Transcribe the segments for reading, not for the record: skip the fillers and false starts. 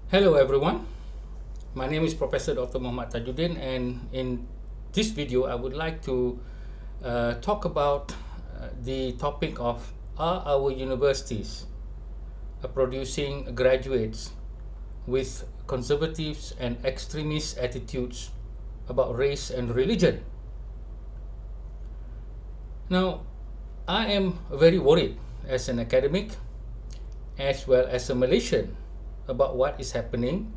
Hello everyone, my name is Professor Dr. Muhammad Tajuddin, and in this video I would like to talk about the topic of are our universities producing graduates with conservatives and extremist attitudes about race and religion. Now, I am very worried as an academic as well as a Malaysian about what is happening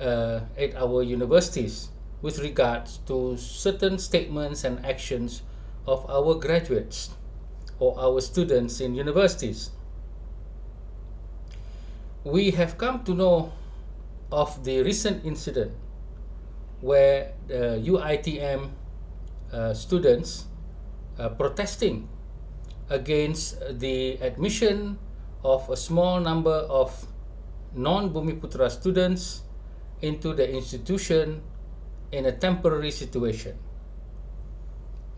at our universities with regards to certain statements and actions of our graduates or our students in universities. We have come to know of the recent incident where the UITM students protesting against the admission of a small number of non-Bumiputra students into the institution in a temporary situation.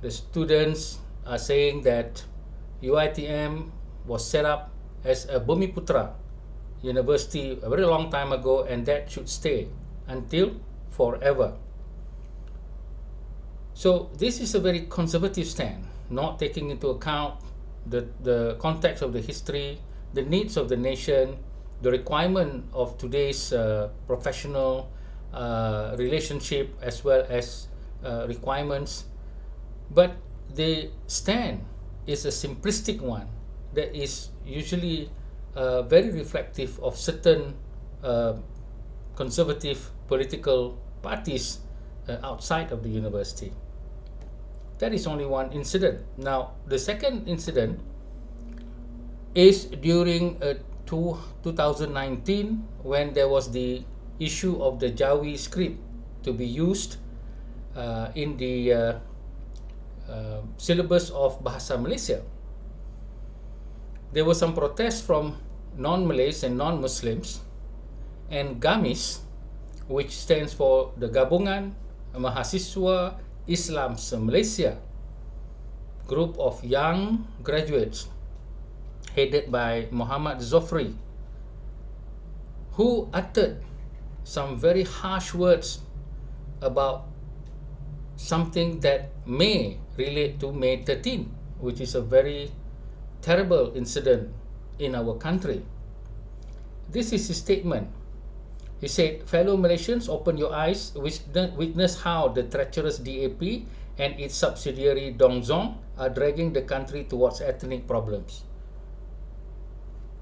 The students are saying that UITM was set up as a Bumiputra university a very long time ago, and that should stay until forever. So this is a very conservative stand, not taking into account the context of the history, the needs of the nation, the requirement of today's professional relationship, as well as requirements. But the stand is a simplistic one that is usually very reflective of certain conservative political parties outside of the university. That is only one incident. Now, the second incident is during 2019, when there was the issue of the Jawi script to be used in the syllabus of Bahasa Malaysia. There was some protests from non-Malays and non-Muslims, and GAMIS, which stands for the Gabungan Mahasiswa Islam se-Malaysia, group of young graduates headed by Muhammad Zofri, who uttered some very harsh words about something that may relate to May 13, which is a very terrible incident in our country. This is his statement. He said, "Fellow Malaysians, open your eyes, witness how the treacherous DAP and its subsidiary Dong Zong are dragging the country towards ethnic problems."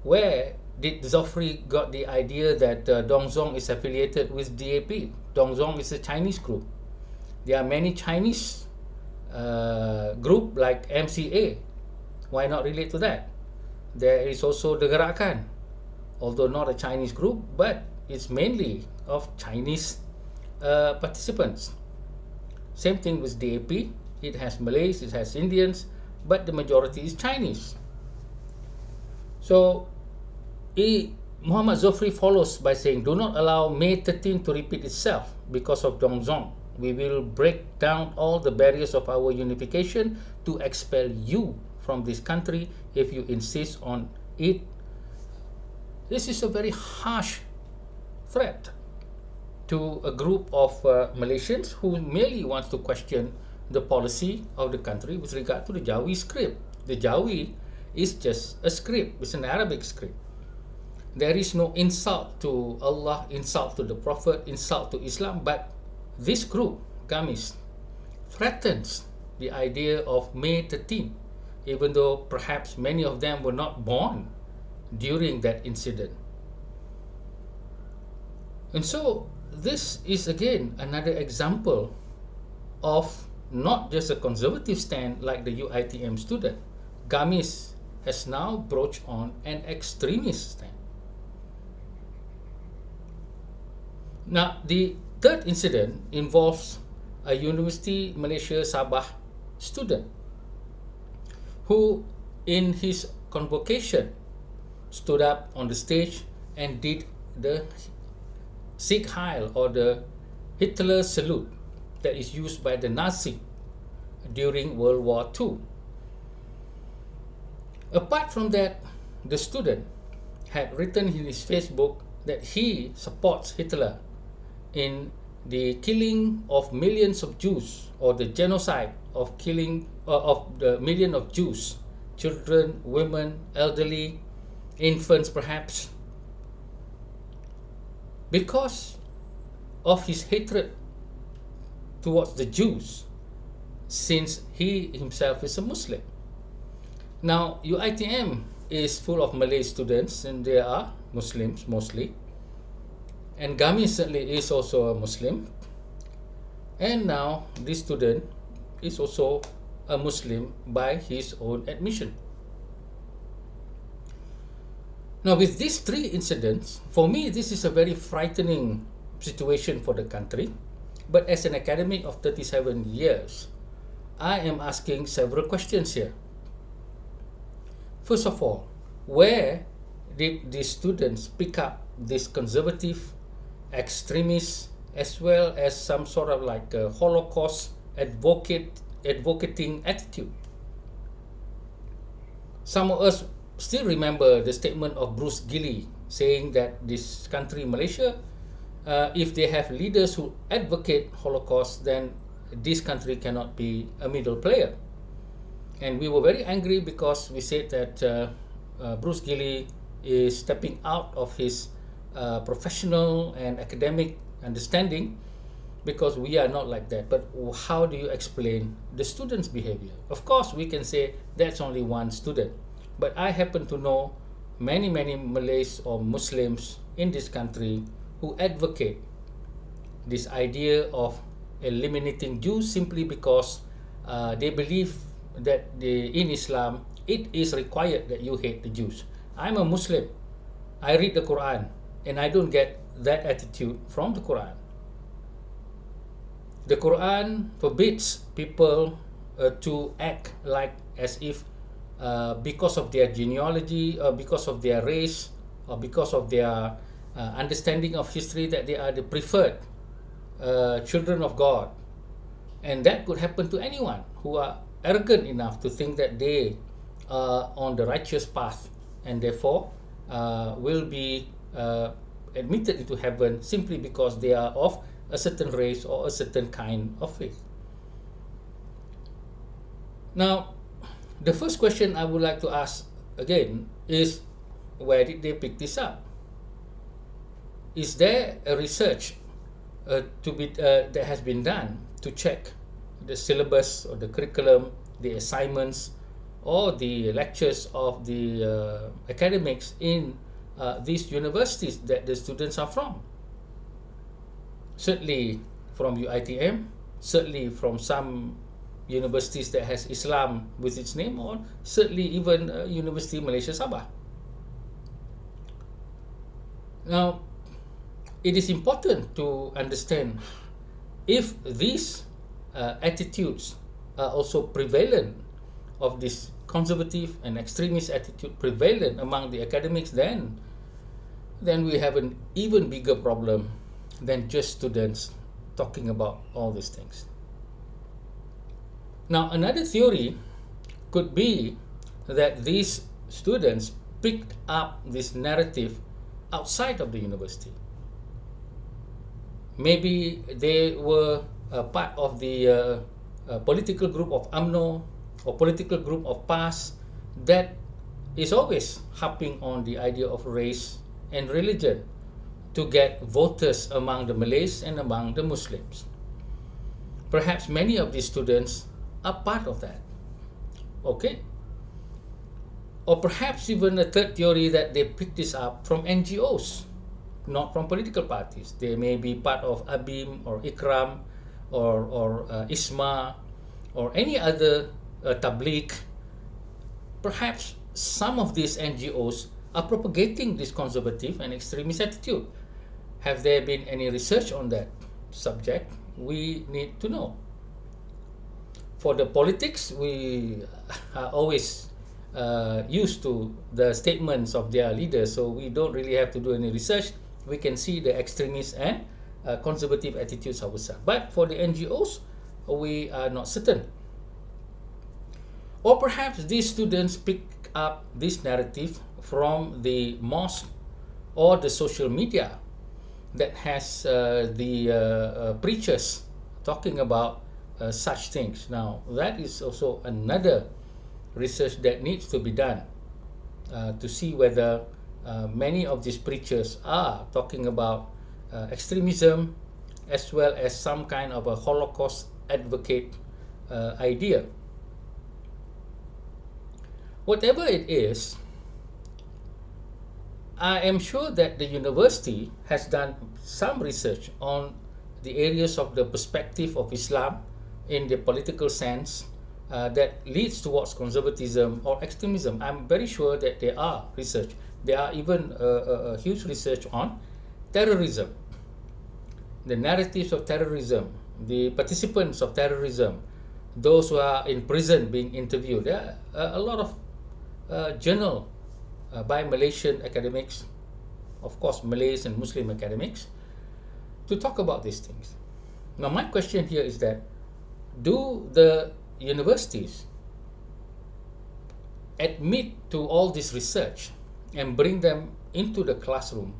Where did Zofri got the idea that Dong Zong is affiliated with DAP? Dong Zong is a Chinese group. There are many Chinese group like MCA. Why not relate to that? There is also the Gerakan, although not a Chinese group, but it's mainly of Chinese participants. Same thing with DAP. It has Malays, it has Indians, but the majority is Chinese. So Muhammad Zofri follows by saying, "Do not allow May 13 to repeat itself because of Dong Zong. We will break down all the barriers of our unification to expel you from this country if you insist on it." This is a very harsh threat to a group of Malaysians who merely wants to question the policy of the country with regard to the Jawi script. The Jawi is just a script, it's an Arabic script. There is no insult to Allah, insult to the Prophet, insult to Islam, but this group, GAMIS, threatens the idea of May 13, even though perhaps many of them were not born during that incident. And so this is again another example of not just a conservative stand like the UITM student. GAMIS has now broached on an extremist stand. Now, the third incident involves a University Malaysia Sabah student who, in his convocation, stood up on the stage and did the Sieg Heil, or the Hitler salute that is used by the Nazi during World War II. Apart from that, the student had written in his Facebook that he supports Hitler in the killing of millions of Jews, or the genocide of killing of the million of Jews, children, women, elderly, infants perhaps, because of his hatred towards the Jews, since he himself is a Muslim. Now, UITM is full of Malay students, and they are Muslims mostly. And Gami certainly is also a Muslim. And now this student is also a Muslim by his own admission. Now, with these three incidents, for me, this is a very frightening situation for the country. But as an academic of 37 years, I am asking several questions here. First of all, where did these students pick up this conservative, extremist, as well as some sort of like a Holocaust advocating attitude? Some of us still remember the statement of Bruce Gilley saying that this country, Malaysia, if they have leaders who advocate Holocaust, then this country cannot be a middle player. And we were very angry because we said that Bruce Gilley is stepping out of his professional and academic understanding, because we are not like that. But how do you explain the students' behavior? Of course, we can say that's only one student. But I happen to know many Malays or Muslims in this country who advocate this idea of eliminating Jews simply because they believe that in Islam it is required that you hate the Jews. I'm a Muslim. I read the Quran, and I don't get that attitude from the Quran. The Quran forbids people to act like as if because of their genealogy, or because of their race, or because of their understanding of history, that they are the preferred children of God. And that could happen to anyone who are arrogant enough to think that they are on the righteous path, and therefore will be admitted into heaven simply because they are of a certain race or a certain kind of faith. Now, the first question I would like to ask again is, where did they pick this up? Is there a research that has been done to check the syllabus or the curriculum, the assignments, or the lectures of the academics in these universities that the students are from? Certainly from UITM, certainly from some universities that has Islam with its name, or certainly even University of Malaysia Sabah. Now, it is important to understand if these attitudes are also prevalent, of this conservative and extremist attitude prevalent among the academics, then we have an even bigger problem than just students talking about all these things. Now, another theory could be that these students picked up this narrative outside of the university. Maybe they were part of the political group of UMNO or political group of PAS that is always harping on the idea of race and religion to get voters among the Malays and among the Muslims. Perhaps many of these students are part of that. Okay? Or perhaps even a third theory, that they pick this up from NGOs, not from political parties. They may be part of ABIM or IKRAM or ISMA or any other tabligh. Perhaps some of these NGOs are propagating this conservative and extremist attitude. Have there been any research on that subject? We need to know. For the politics, we are always used to the statements of their leaders, so we don't really have to do any research. We can see the extremist and conservative attitudes ourselves. But for the NGOs, we are not certain. Or perhaps these students pick up this narrative from the mosque or the social media that has the preachers talking about such things. Now, that is also another research that needs to be done to see whether many of these preachers are talking about extremism as well as some kind of a Holocaust advocate idea. Whatever it is, I am sure that the university has done some research on the areas of the perspective of Islam in the political sense that leads towards conservatism or extremism. I'm very sure that there are research. There are even a huge research on terrorism, the narratives of terrorism, the participants of terrorism, those who are in prison being interviewed. There are a lot of journal by Malaysian academics, of course Malays and Muslim academics, to talk about these things. Now my question here is that, do the universities admit to all this research and bring them into the classroom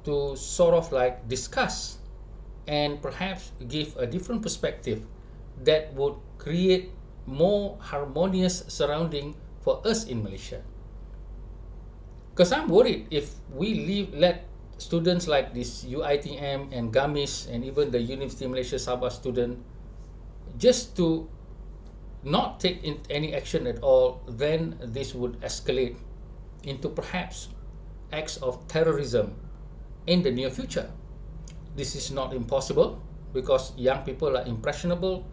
to sort of like discuss and perhaps give a different perspective that would create more harmonious surrounding for us in Malaysia? Because I'm worried if we let students like this UITM and GAMIS and even the University of Malaysia Sabah student just to not take any action at all, then this would escalate into perhaps acts of terrorism in the near future. This is not impossible because young people are impressionable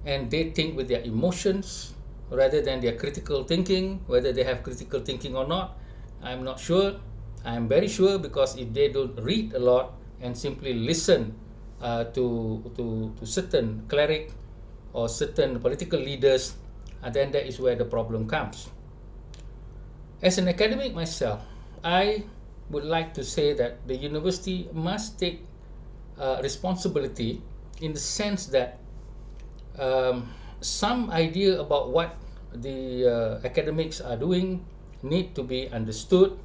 and they think with their emotions rather than their critical thinking. Whether they have critical thinking or not, I'm not sure. I'm very sure, because if they don't read a lot and simply listen to certain cleric or certain political leaders, then that is where the problem comes. As an academic myself, I would like to say that the university must take responsibility in the sense that some idea about what the academics are doing need to be understood,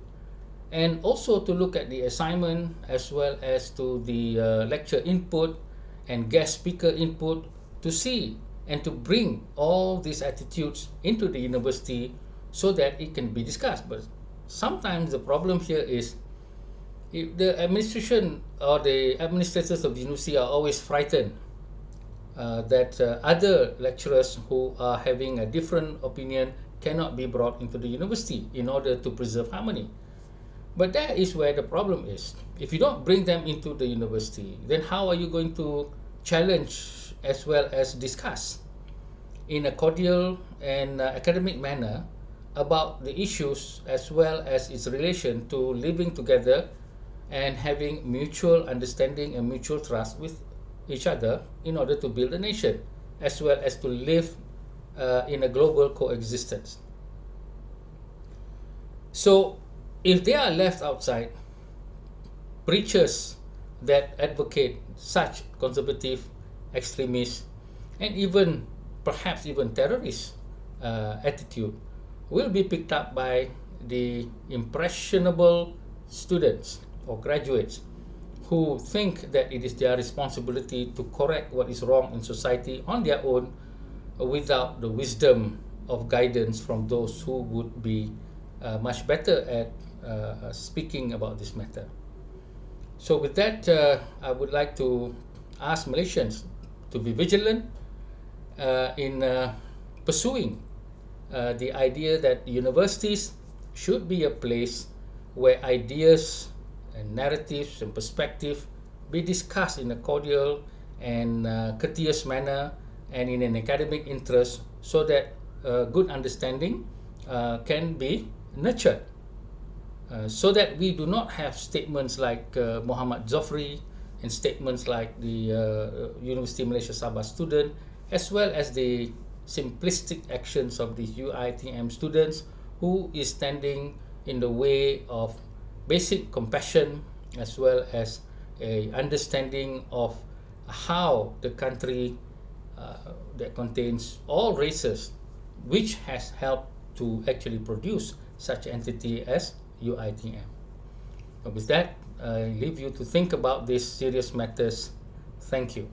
and also to look at the assignment as well as to the lecture input and guest speaker input to see and to bring all these attitudes into the university so that it can be discussed. But sometimes the problem here is if the administration or the administrators of the university are always frightened that other lecturers who are having a different opinion cannot be brought into the university in order to preserve harmony. But that is where the problem is. If you don't bring them into the university, then how are you going to challenge as well as discuss in a cordial and academic manner about the issues as well as its relation to living together and having mutual understanding and mutual trust with each other in order to build a nation as well as to live in a global coexistence? So if they are left outside, preachers that advocate such conservative, extremist, and even perhaps even terrorist attitude will be picked up by the impressionable students or graduates who think that it is their responsibility to correct what is wrong in society on their own without the wisdom of guidance from those who would be much better at speaking about this matter. So with that, I would like to ask Malaysians to be vigilant in pursuing the idea that universities should be a place where ideas and narratives and perspective be discussed in a cordial and courteous manner and in an academic interest, so that good understanding can be nurtured, so that we do not have statements like Muhammad Zofri and statements like the University of Malaysia Sabah student, as well as the simplistic actions of the UITM students who is standing in the way of basic compassion as well as a understanding of how the country that contains all races, which has helped to actually produce such entity as UITM. With that, I leave you to think about these serious matters. Thank you.